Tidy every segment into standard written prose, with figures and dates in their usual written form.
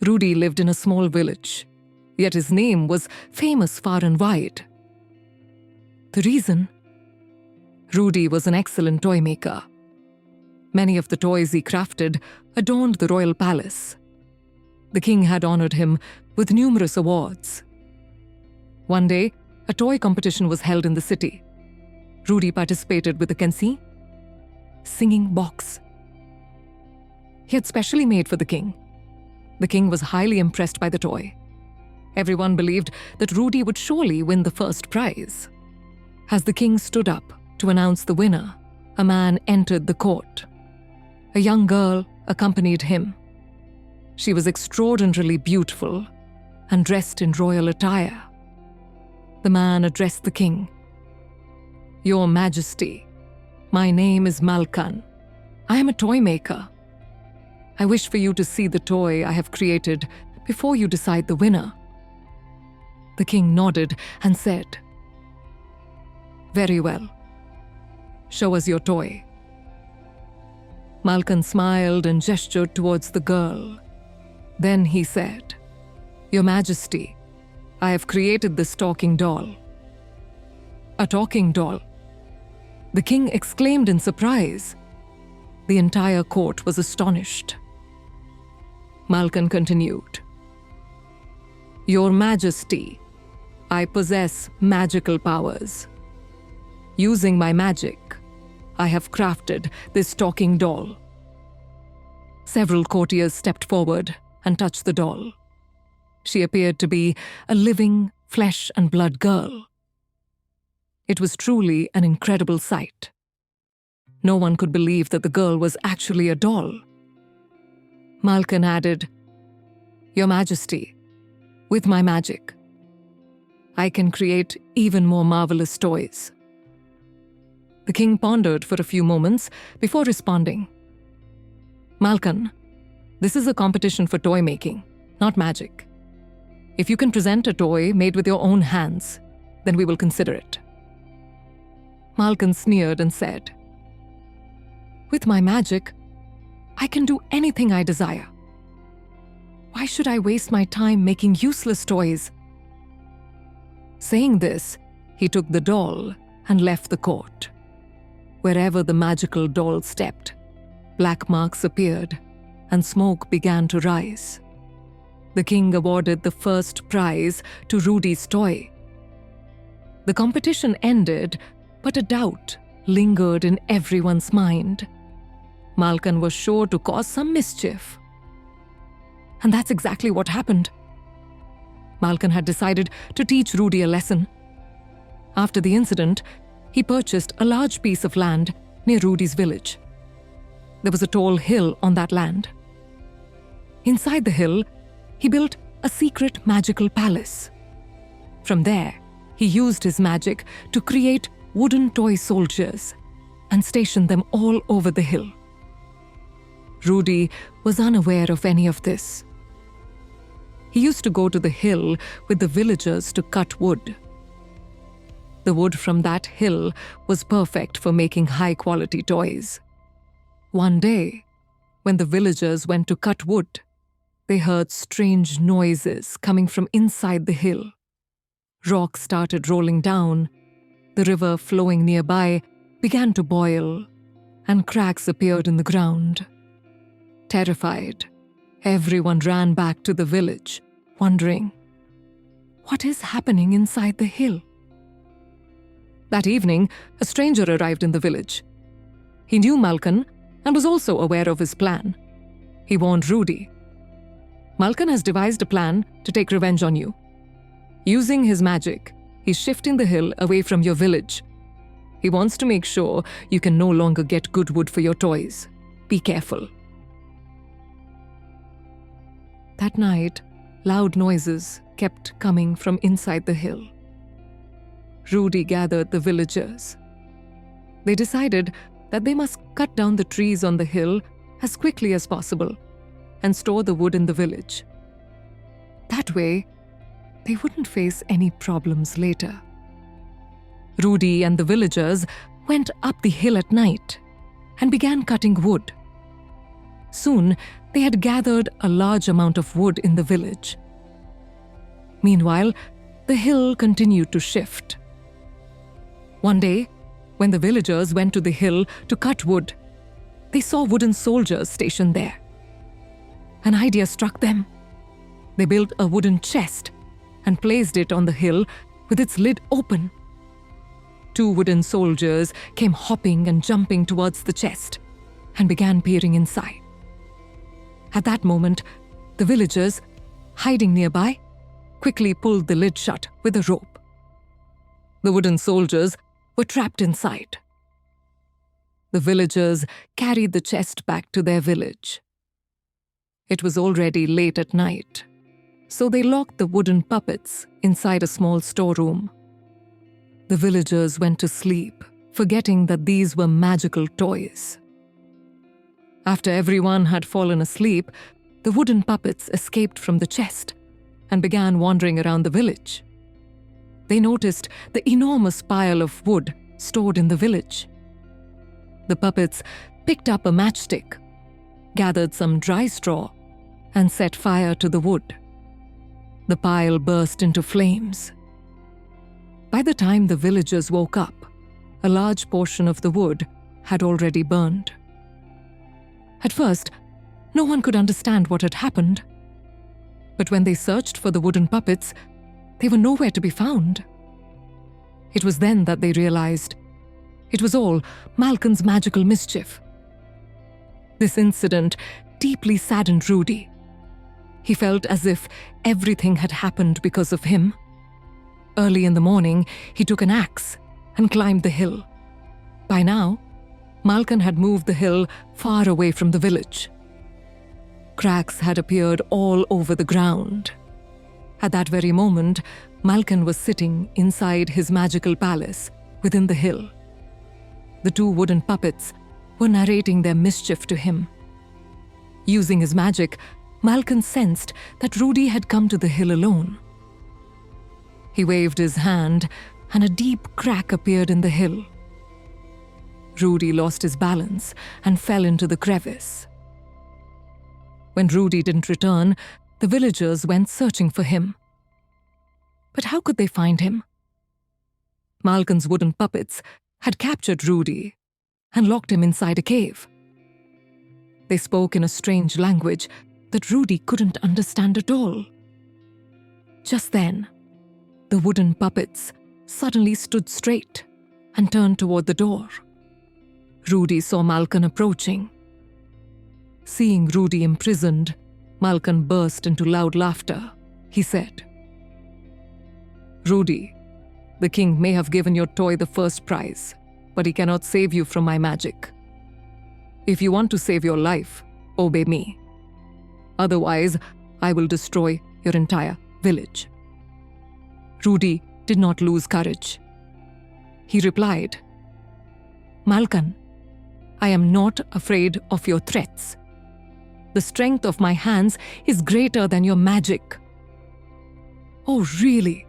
Rudy lived in a small village, yet his name was famous far and wide. The reason? Rudy was an excellent toy maker. Many of the toys he crafted adorned the royal palace. The king had honored him with numerous awards. One day, a toy competition was held in the city. Rudy participated with a singing box. He had specially made for the king. The king was highly impressed by the toy. Everyone believed that Rudy would surely win the first prize. As the king stood up to announce the winner, a man entered the court. A young girl accompanied him. She was extraordinarily beautiful and dressed in royal attire. The man addressed the king. "Your Majesty, my name is Malkan. I am a toy maker. I wish for you to see the toy I have created before you decide the winner." The king nodded and said, "Very well. Show us your toy." Malkan smiled and gestured towards the girl. Then he said, "Your Majesty, I have created this talking doll." "A talking doll?" The king exclaimed in surprise. The entire court was astonished. Malkan continued, "Your Majesty, I possess magical powers. Using my magic, I have crafted this talking doll." Several courtiers stepped forward and touched the doll. She appeared to be a living, flesh and blood girl. It was truly an incredible sight. No one could believe that the girl was actually a doll. Malkan added, "Your Majesty, with my magic, I can create even more marvelous toys." The king pondered for a few moments before responding. "Malkan, this is a competition for toy making, not magic. If you can present a toy made with your own hands, then we will consider it." Malkan sneered and said, "With my magic, I can do anything I desire. Why should I waste my time making useless toys?" Saying this, he took the doll and left the court. Wherever the magical doll stepped, black marks appeared and smoke began to rise. The king awarded the first prize to Rudy's toy. The competition ended, but a doubt lingered in everyone's mind. Malkan was sure to cause some mischief. And that's exactly what happened. Malkan had decided to teach Rudy a lesson. After the incident, he purchased a large piece of land near Rudy's village. There was a tall hill on that land. Inside the hill, he built a secret magical palace. From there, he used his magic to create wooden toy soldiers and station them all over the hill. Rudy was unaware of any of this. He used to go to the hill with the villagers to cut wood. The wood from that hill was perfect for making high-quality toys. One day, when the villagers went to cut wood, they heard strange noises coming from inside the hill. Rocks started rolling down, the river flowing nearby began to boil, and cracks appeared in the ground. Terrified, everyone ran back to the village, wondering, what is happening inside the hill? That evening, a stranger arrived in the village. He knew Malkan and was also aware of his plan. He warned Rudy, "Malkan has devised a plan to take revenge on you. Using his magic, he's shifting the hill away from your village. He wants to make sure you can no longer get good wood for your toys. Be careful." That night, loud noises kept coming from inside the hill. Rudy gathered the villagers. They decided that they must cut down the trees on the hill as quickly as possible and store the wood in the village. That way, they wouldn't face any problems later. Rudy and the villagers went up the hill at night and began cutting wood. Soon, they had gathered a large amount of wood in the village. Meanwhile, the hill continued to shift. One day, when the villagers went to the hill to cut wood, they saw wooden soldiers stationed there. An idea struck them. They built a wooden chest and placed it on the hill with its lid open. 2 wooden soldiers came hopping and jumping towards the chest and began peering inside. At that moment, the villagers, hiding nearby, quickly pulled the lid shut with a rope. The wooden soldiers were trapped inside. The villagers carried the chest back to their village. It was already late at night, so they locked the wooden puppets inside a small storeroom. The villagers went to sleep, forgetting that these were magical toys. After everyone had fallen asleep, the wooden puppets escaped from the chest and began wandering around the village. They noticed the enormous pile of wood stored in the village. The puppets picked up a matchstick, gathered some dry straw, and set fire to the wood. The pile burst into flames. By the time the villagers woke up, a large portion of the wood had already burned. At first, no one could understand what had happened. But when they searched for the wooden puppets, they were nowhere to be found. It was then that they realized it was all Malcolm's magical mischief. This incident deeply saddened Rudy. He felt as if everything had happened because of him. Early in the morning, he took an axe and climbed the hill. By now, Malcolm had moved the hill far away from the village. Cracks had appeared all over the ground. At that very moment, Malcolm was sitting inside his magical palace within the hill. The 2 wooden puppets were narrating their mischief to him. Using his magic, Malcolm sensed that Rudy had come to the hill alone. He waved his hand, and a deep crack appeared in the hill. Rudy lost his balance and fell into the crevice. When Rudy didn't return, the villagers went searching for him. But how could they find him? Malcolm's wooden puppets had captured Rudy and locked him inside a cave. They spoke in a strange language that Rudy couldn't understand at all. Just then, the wooden puppets suddenly stood straight and turned toward the door. Rudy saw Malcolm approaching. Seeing Rudy imprisoned, Malcolm burst into loud laughter. He said, "Rudy, the king may have given your toy the first prize, but he cannot save you from my magic. If you want to save your life, obey me. Otherwise, I will destroy your entire village." Rudy did not lose courage. He replied, "Malcolm, I am not afraid of your threats. The strength of my hands is greater than your magic." "Oh, really?"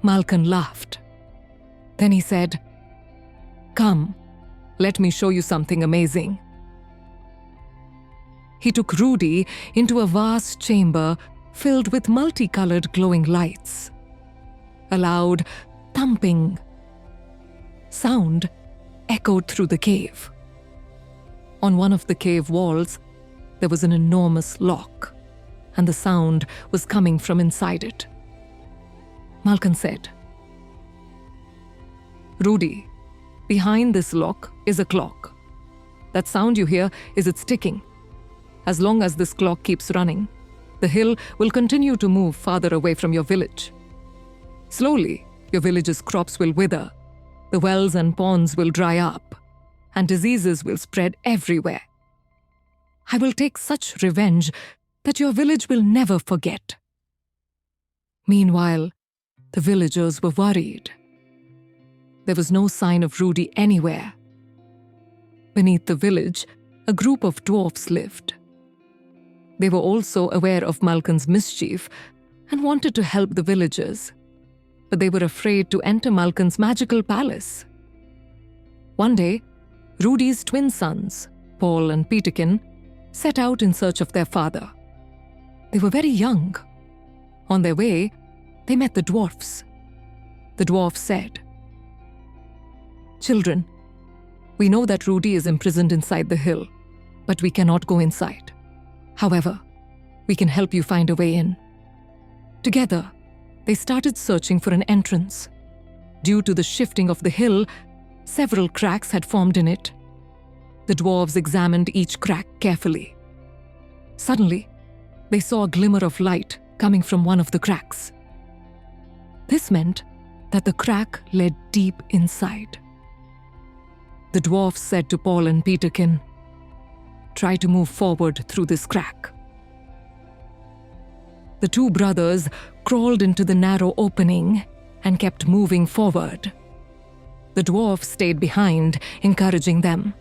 Malcolm laughed. Then he said, "Come, let me show you something amazing." He took Rudy into a vast chamber filled with multicolored glowing lights. A loud thumping sound echoed through the cave. On one of the cave walls, there was an enormous lock, and the sound was coming from inside it. Malcolm said, "Rudy, behind this lock is a clock. That sound you hear is its ticking. As long as this clock keeps running, the hill will continue to move farther away from your village. Slowly, your village's crops will wither, the wells and ponds will dry up, and diseases will spread everywhere. I will take such revenge that your village will never forget." Meanwhile, the villagers were worried. There was no sign of Rudy anywhere. Beneath the village, a group of dwarfs lived. They were also aware of Malcolm's mischief and wanted to help the villagers, but they were afraid to enter Malcolm's magical palace. One day, Rudy's twin sons, Paul and Peterkin set out in search of their father. They were very young. On their way, they met the dwarfs. The dwarf said, "Children, we know that Rudy is imprisoned inside the hill, but we cannot go inside. However, we can help you find a way in." Together, they started searching for an entrance. Due to the shifting of the hill, several cracks had formed in it. The dwarves examined each crack carefully. Suddenly, they saw a glimmer of light coming from one of the cracks. This meant that the crack led deep inside. The dwarfs said to Paul and Peterkin, "Try to move forward through this crack." The two brothers crawled into the narrow opening and kept moving forward. The dwarf stayed behind, encouraging them.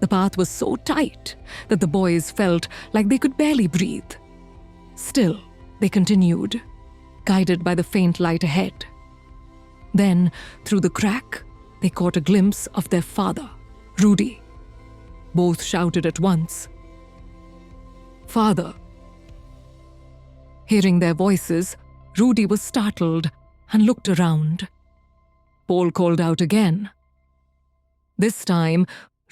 The path was so tight that the boys felt like they could barely breathe. Still, they continued, guided by the faint light ahead. Then, through the crack, they caught a glimpse of their father, Rudy. Both shouted at once, "Father!" Hearing their voices, Rudy was startled and looked around. Paul called out again. This time,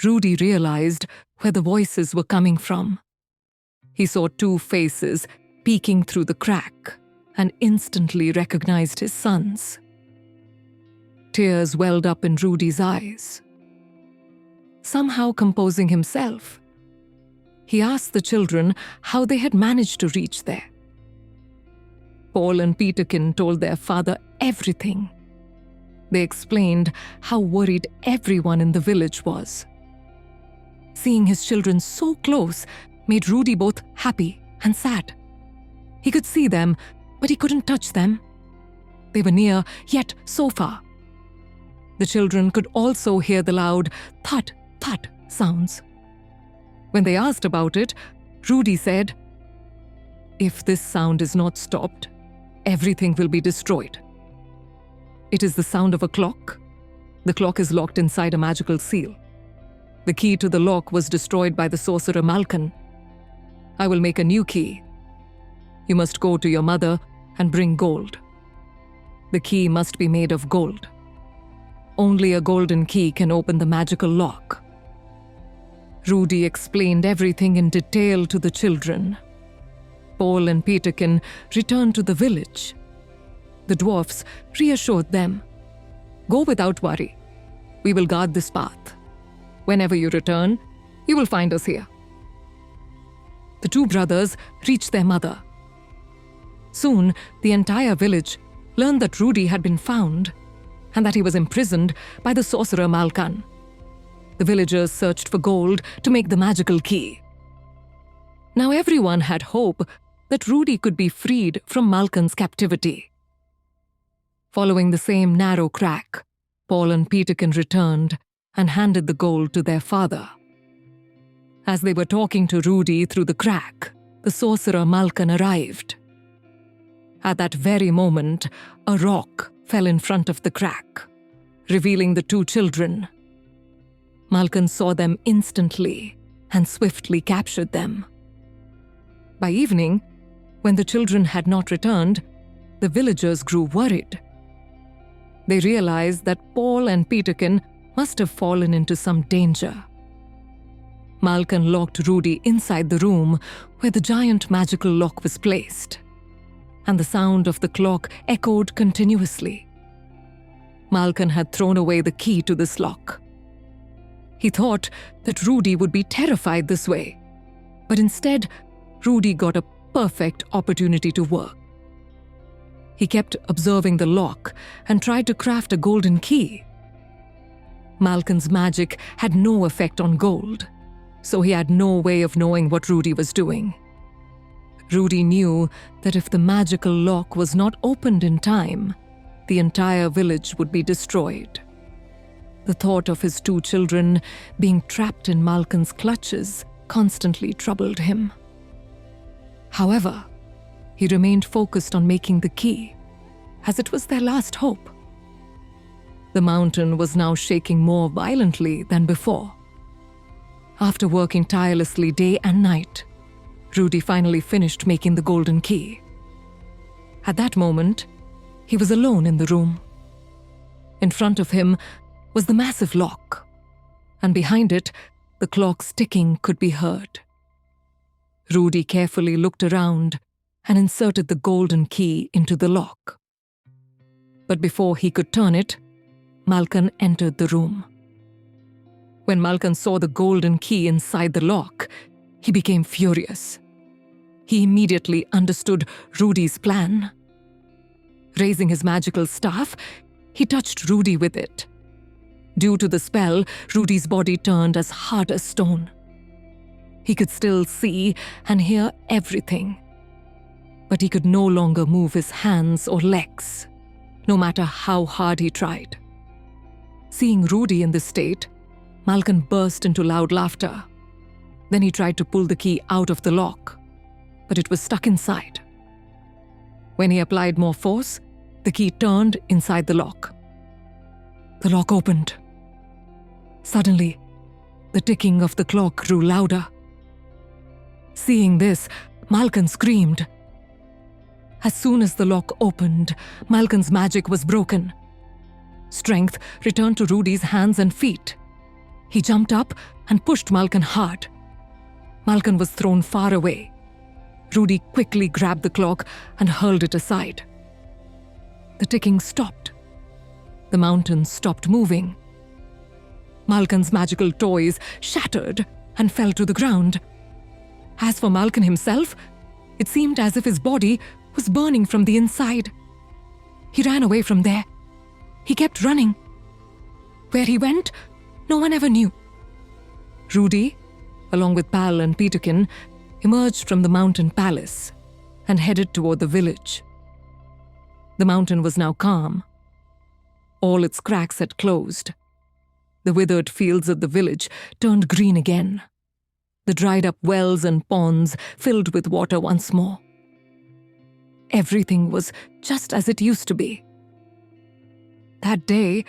Rudy realized where the voices were coming from. He saw two faces peeking through the crack and instantly recognized his sons. Tears welled up in Rudy's eyes. Somehow composing himself, he asked the children how they had managed to reach there. Paul and Peterkin told their father everything. They explained how worried everyone in the village was. Seeing his children so close made Rudy both happy and sad. He could see them, but he couldn't touch them. They were near, yet so far. The children could also hear the loud thud, thud sounds. When they asked about it, Rudy said, "If this sound is not stopped, everything will be destroyed. It is the sound of a clock. The clock is locked inside a magical seal. The key to the lock was destroyed by the sorcerer Malcolm. I will make a new key. You must go to your mother and bring gold. The key must be made of gold. Only a golden key can open the magical lock." Rudy explained everything in detail to the children. Paul and Peterkin returned to the village. The dwarfs reassured them, "Go without worry. We will guard this path. Whenever you return, you will find us here." The two brothers reached their mother. Soon, the entire village learned that Rudy had been found and that he was imprisoned by the sorcerer Malcolm. The villagers searched for gold to make the magical key. Now everyone had hope that Rudy could be freed from Malcolm's captivity. Following the same narrow crack, Paul and Peterkin returned and handed the gold to their father. As they were talking to Rudy through the crack, the sorcerer Malcolm arrived. At that very moment, a rock fell in front of the crack, revealing the two children. Malcolm saw them instantly and swiftly captured them. By evening, when the children had not returned, the villagers grew worried. They realized that Paul and Peterkin must have fallen into some danger. Malcolm locked Rudy inside the room where the giant magical lock was placed, and the sound of the clock echoed continuously. Malcolm had thrown away the key to this lock. He thought that Rudy would be terrified this way, but instead, Rudy got a perfect opportunity to work. He kept observing the lock and tried to craft a golden key. Malcolm's magic had no effect on gold, so he had no way of knowing what Rudy was doing. Rudy knew that if the magical lock was not opened in time, the entire village would be destroyed. The thought of his two children being trapped in Malcolm's clutches constantly troubled him. However, he remained focused on making the key, as it was their last hope. The mountain was now shaking more violently than before. After working tirelessly day and night, Rudy finally finished making the golden key. At that moment, he was alone in the room. In front of him was the massive lock, and behind it, the clock's ticking could be heard. Rudy carefully looked around and inserted the golden key into the lock. But before he could turn it, Malcolm entered the room. When Malcolm saw the golden key inside the lock, he became furious. He immediately understood Rudy's plan. Raising his magical staff, he touched Rudy with it. Due to the spell, Rudy's body turned as hard as stone. He could still see and hear everything, but he could no longer move his hands or legs, no matter how hard he tried. Seeing Rudy in this state, Malcolm burst into loud laughter. Then he tried to pull the key out of the lock, but it was stuck inside. When he applied more force, the key turned inside the lock. The lock opened. Suddenly, the ticking of the clock grew louder. Seeing this, Malcolm screamed. As soon as the lock opened, Malcolm's magic was broken. Strength returned to Rudy's hands and feet. He jumped up and pushed Malcolm hard. Malcolm was thrown far away. Rudy quickly grabbed the clock and hurled it aside. The ticking stopped. The mountain stopped moving. Malcolm's magical toys shattered and fell to the ground. As for Malcolm himself, it seemed as if his body was burning from the inside. He ran away from there. He kept running. Where he went, no one ever knew. Rudy, along with Pal and Peterkin, emerged from the mountain palace and headed toward the village. The mountain was now calm. All its cracks had closed. The withered fields of the village turned green again. The dried-up wells and ponds filled with water once more. Everything was just as it used to be. That day,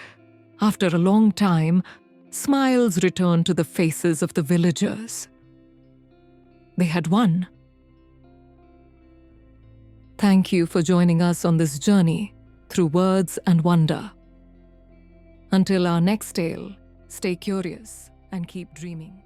after a long time, smiles returned to the faces of the villagers. They had won. Thank you for joining us on this journey through words and wonder. Until our next tale, stay curious and keep dreaming.